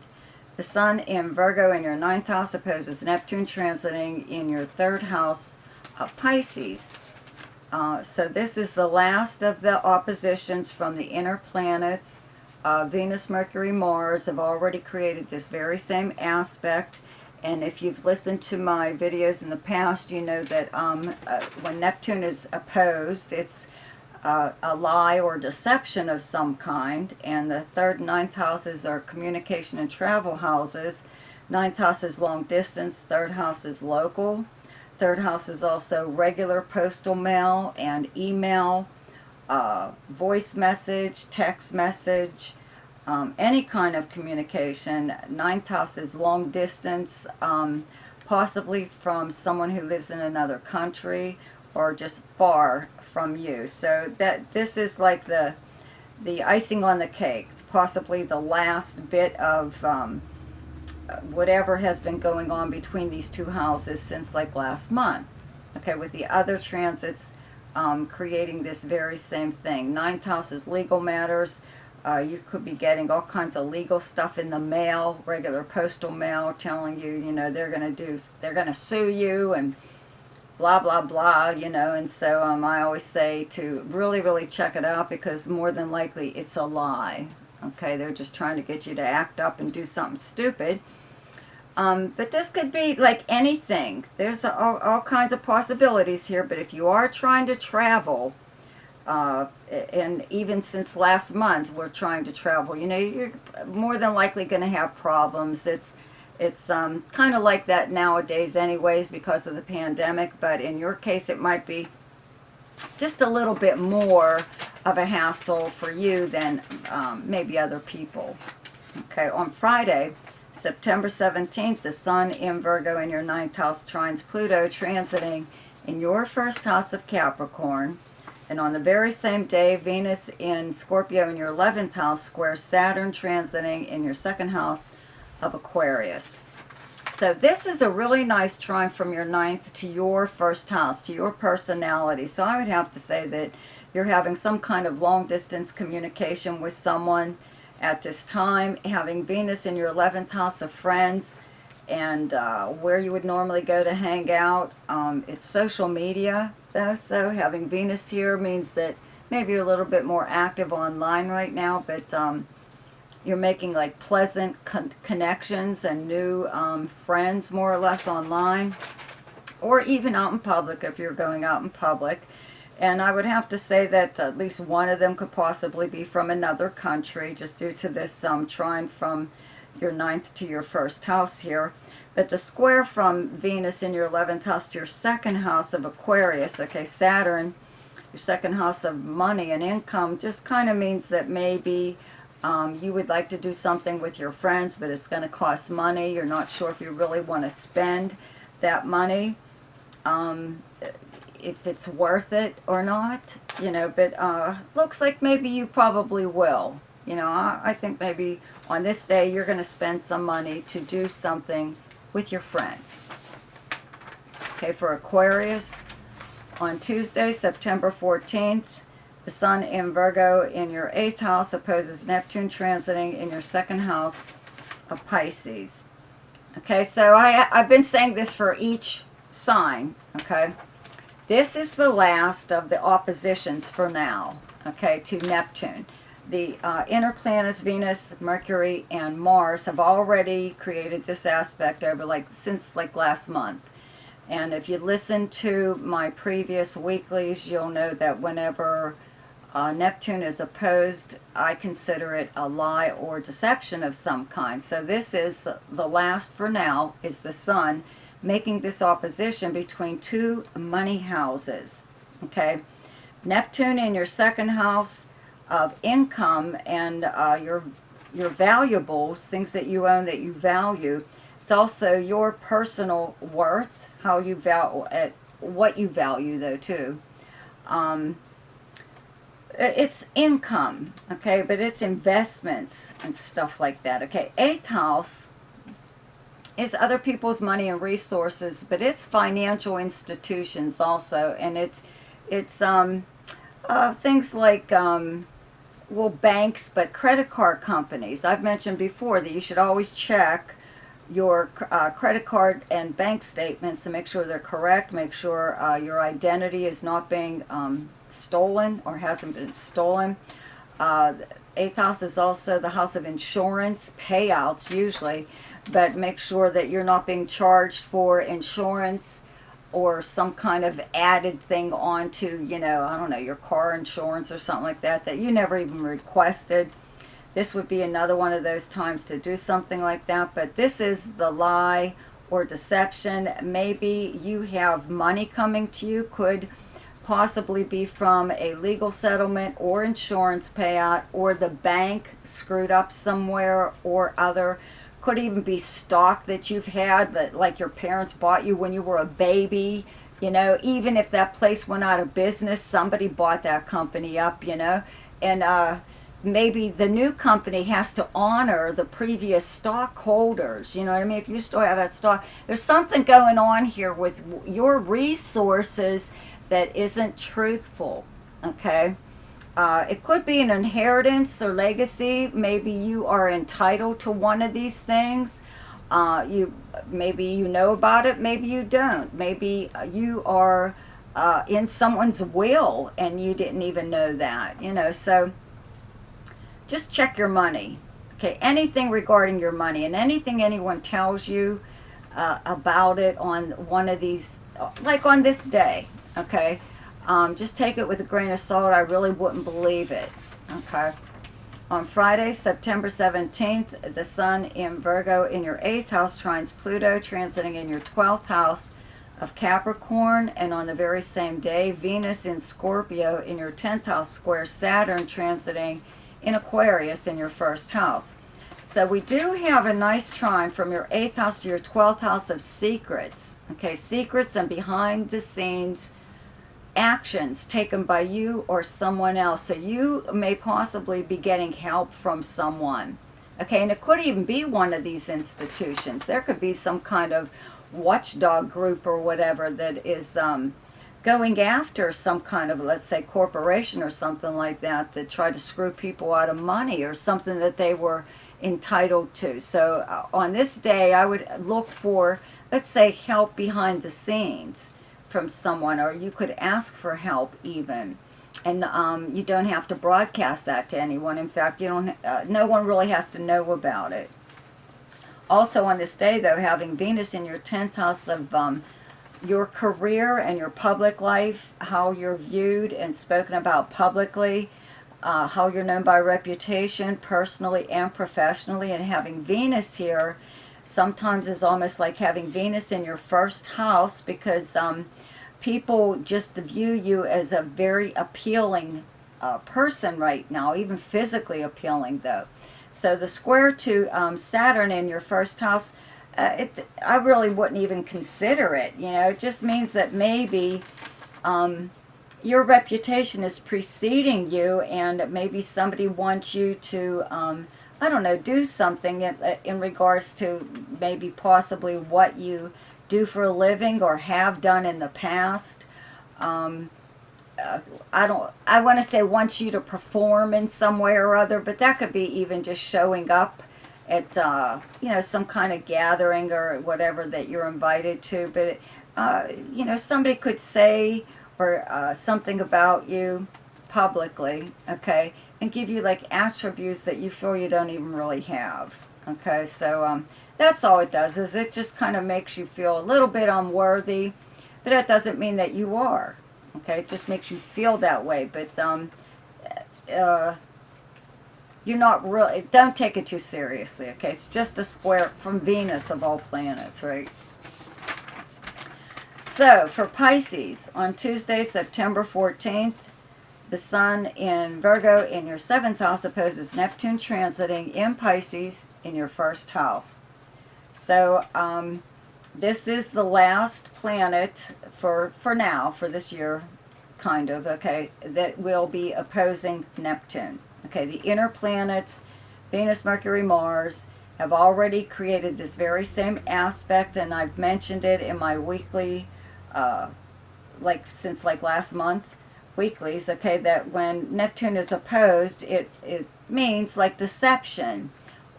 the Sun in Virgo in your 9th house opposes Neptune, transiting in your 3rd house of Pisces. So this is the last of the oppositions from the inner planets. Venus, Mercury, Mars have already created this very same aspect. And if you've listened to my videos in the past, you know that when Neptune is opposed, it's a lie or deception of some kind. And the 3rd and 9th houses are communication and travel houses. 9th house is long distance, 3rd house is local. 3rd house is also regular postal mail and email, voice message, text message, any kind of communication. 9th house is long distance, possibly from someone who lives in another country or just far from you. So that this is like the icing on the cake, possibly the last bit of whatever has been going on between these two houses since like last month. Okay, with the other transits creating this very same thing. 9th house is legal matters. You could be getting all kinds of legal stuff in the mail, regular postal mail, telling you, you know, they're gonna sue you and blah blah blah, you know. And so I always say to really check it out, because more than likely it's a lie. Okay, they're just trying to get you to act up and do something stupid. But this could be like anything. There's all kinds of possibilities here. But if you are trying to travel, and even since last month we're trying to travel, you know, you're more than likely going to have problems. It's kind of like that nowadays anyways because of the pandemic. But in your case, it might be just a little bit more of a hassle for you than maybe other people. Okay, on Friday, September 17th, the Sun in Virgo in your 9th house trines Pluto, transiting in your 1st house of Capricorn. And on the very same day, Venus in Scorpio in your 11th house squares Saturn, transiting in your 2nd house of Aquarius. So this is a really nice trine from your 9th to your 1st house, to your personality. So I would have to say that you're having some kind of long distance communication with someone at this time, having Venus in your 11th house of friends, and where you would normally go to hang out. It's social media, though, so having Venus here means that maybe you're a little bit more active online right now, but you're making like pleasant connections and new friends more or less online, or even out in public if you're going out in public. And I would have to say that at least one of them could possibly be from another country, just due to this trine from your 9th to your 1st house here. But the square from Venus in your 11th house to your 2nd house of Aquarius, okay, Saturn, your 2nd house of money and income, just kind of means that maybe you would like to do something with your friends, but it's going to cost money. You're not sure if you really want to spend that money. If it's worth it or not, you know, but looks like maybe you probably will. You know, I think maybe on this day you're going to spend some money to do something with your friends. Okay, for Aquarius, on Tuesday, September 14th, the Sun in Virgo in your 8th house opposes Neptune, transiting in your 2nd house of Pisces. Okay, so I've been saying this for each sign, okay? This is the last of the oppositions for now, okay, to Neptune. The inner planets, Venus, Mercury, and Mars, have already created this aspect over since last month. And if you listen to my previous weeklies, you'll know that whenever Neptune is opposed, I consider it a lie or deception of some kind. So this is the last for now, is the Sun making this opposition between two money houses. Okay, Neptune in your 2nd house of income and your valuables, things that you own that you value. It's also your personal worth, how you value, what you value though too. It's income, okay, but it's investments and stuff like that. Okay, 8th house is other people's money and resources, but it's financial institutions also, and it's things like banks, but credit card companies. I've mentioned before that you should always check your credit card and bank statements and make sure they're correct. Make sure your identity is not being stolen or hasn't been stolen. The 8th house is also the house of insurance payouts usually, but make sure that you're not being charged for insurance or some kind of added thing onto, you know, I don't know, your car insurance or something like that that you never even requested. This would be another one of those times to do something like that, but this is the lie or deception. Maybe you have money coming to you, could possibly be from a legal settlement or insurance payout, or the bank screwed up somewhere or other. Could even be stock that you've had that like your parents bought you when you were a baby. You know, even if that place went out of business, somebody bought that company up, you know, and maybe the new company has to honor the previous stockholders. You know what I mean? If you still have that stock, there's something going on here with your resources that isn't truthful, okay? It could be an inheritance or legacy. Maybe you are entitled to one of these things. Maybe you know about it, maybe you don't. Maybe you are in someone's will and you didn't even know that, you know. So just check your money, okay? Anything regarding your money and anything anyone tells you about it on one of these, like on this day, okay? Just take it with a grain of salt. I really wouldn't believe it, okay? On Friday, September 17th, the sun in Virgo in your 8th house trines Pluto, transiting in your 12th house of Capricorn. And on the very same day, Venus in Scorpio in your 10th house squares Saturn, transiting in Aquarius in your 1st house. So we do have a nice trine from your 8th house to your 12th house of secrets, okay? Secrets and behind the scenes actions taken by you or someone else. So you may possibly be getting help from someone, okay? And it could even be one of these institutions. There could be some kind of watchdog group or whatever that is going after some kind of, let's say, corporation or something like that, that tried to screw people out of money or something that they were entitled to. So on this day, I would look for, let's say, help behind the scenes from someone, or you could ask for help even, and you don't have to broadcast that to anyone. In fact, you don't. No one really has to know about it. Also on this day, though, having Venus in your 10th house of your career and your public life, how you're viewed and spoken about publicly, how you're known by reputation, personally and professionally, and having Venus here sometimes is almost like having Venus in your 1st house, because people just view you as a very appealing person right now, even physically appealing though. So the square to Saturn in your 1st house, I really wouldn't even consider it. You know, it just means that maybe your reputation is preceding you, and maybe somebody wants you to I don't know, do something in regards to maybe possibly what you do for a living or have done in the past. I want to say wants you to perform in some way or other, but that could be even just showing up at, you know, some kind of gathering or whatever that you're invited to. But, you know, somebody could say or something about you publicly, okay, and give you like attributes that you feel you don't even really have, okay? So that's all it does, is it just kind of makes you feel a little bit unworthy, but that doesn't mean that you are, okay? It just makes you feel that way, but you're not really, don't take it too seriously, okay? It's just a square from Venus of all planets, right? So for Pisces, on Tuesday, September 14th, the sun in Virgo in your 7th house opposes Neptune, transiting in Pisces in your 1st house. So this is the last planet for now, for this year, kind of, okay, that will be opposing Neptune. Okay, the inner planets, Venus, Mercury, Mars, have already created this very same aspect, and I've mentioned it in my weekly, since last month, weeklies, okay, that when Neptune is opposed, it means like deception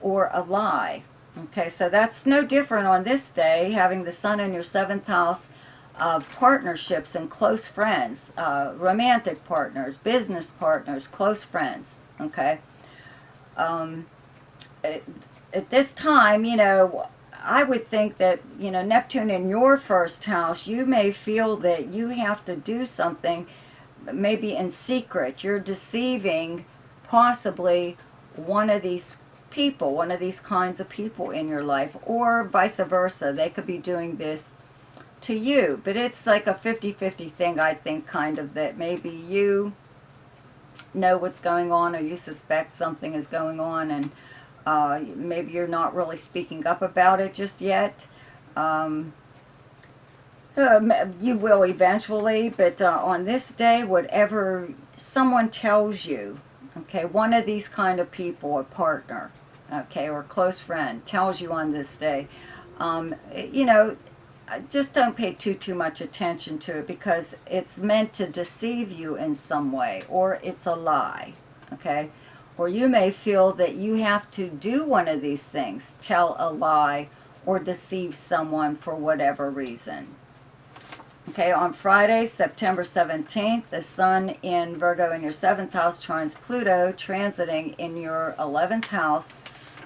or a lie, Okay, so that's no different on this day, having the sun in your 7th house of partnerships and close friends, romantic partners, business partners, close friends. Okay. Um, at this time, you know, I would think that, you know, Neptune in your 1st house, you may feel that you have to do something maybe in secret. You're deceiving possibly one of these people, one of these kinds of people in your life, or vice versa. They could be doing this to you, but it's like a 50-50 thing, I think, kind of, that maybe you know what's going on, or you suspect something is going on, and maybe you're not really speaking up about it just yet. You will eventually, but on this day, whatever someone tells you, okay, one of these kind of people, a partner, okay, or a close friend, tells you on this day, you know, just don't pay too much attention to it, because it's meant to deceive you in some way, or it's a lie, okay? Or you may feel that you have to do one of these things, tell a lie or deceive someone for whatever reason. Okay, on Friday, September 17th, the sun in Virgo in your 7th house trines Pluto, transiting in your 11th house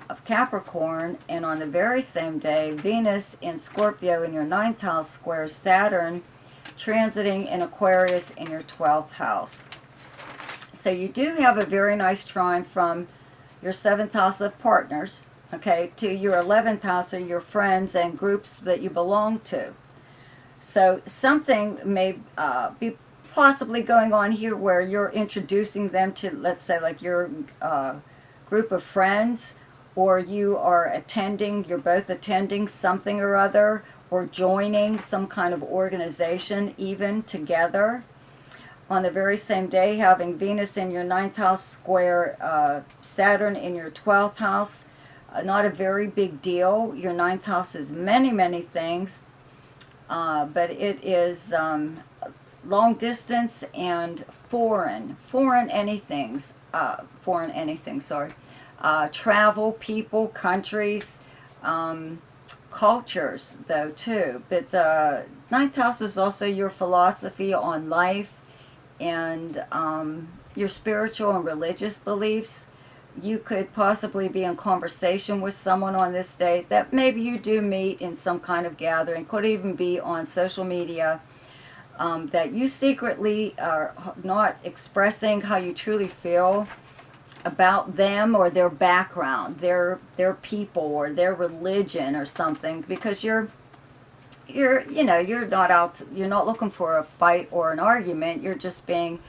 of Capricorn, and on the very same day, Venus in Scorpio in your 9th house squares Saturn, transiting in Aquarius in your 12th house. So you do have a very nice trine from your 7th house of partners, okay, to your 11th house of your friends and groups that you belong to. So something may be possibly going on here where you're introducing them to, let's say, like your group of friends, or you are attending, you're both attending something or other, or joining some kind of organization even together. On the very same day, having Venus in your 9th house square Saturn in your 12th house, not a very big deal. Your 9th house is many things, but it is long distance and foreign anything, sorry. Travel, people, countries, cultures, though, too. But the 9th house is also your philosophy on life, and your spiritual and religious beliefs. You could possibly be in conversation with someone on this day that maybe you do meet in some kind of gathering, could even be on social media, that you secretly are not expressing how you truly feel about them or their background, their people or their religion or something, because you're you know, you're not looking for a fight or an argument. You're just being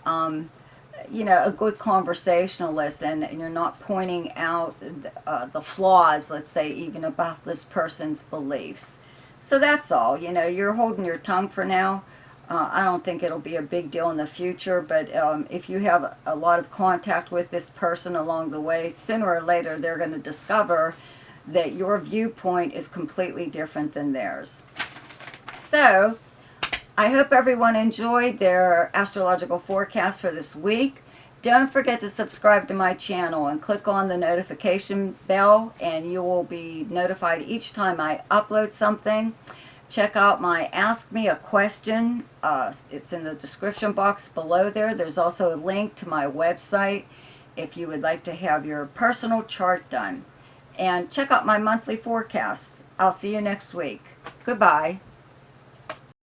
you know, a good conversationalist, and you're not pointing out the flaws, let's say, even about this person's beliefs. So that's all. You know, you're holding your tongue for now. I don't think it'll be a big deal in the future, but if you have a lot of contact with this person along the way, sooner or later they're going to discover that your viewpoint is completely different than theirs. So, I hope everyone enjoyed their astrological forecast for this week. Don't forget to subscribe to my channel and click on the notification bell, and you will be notified each time I upload something. Check out my Ask Me a Question. It's in the description box below there. There's also a link to my website if you would like to have your personal chart done. And check out my monthly forecast. I'll see you next week. Goodbye.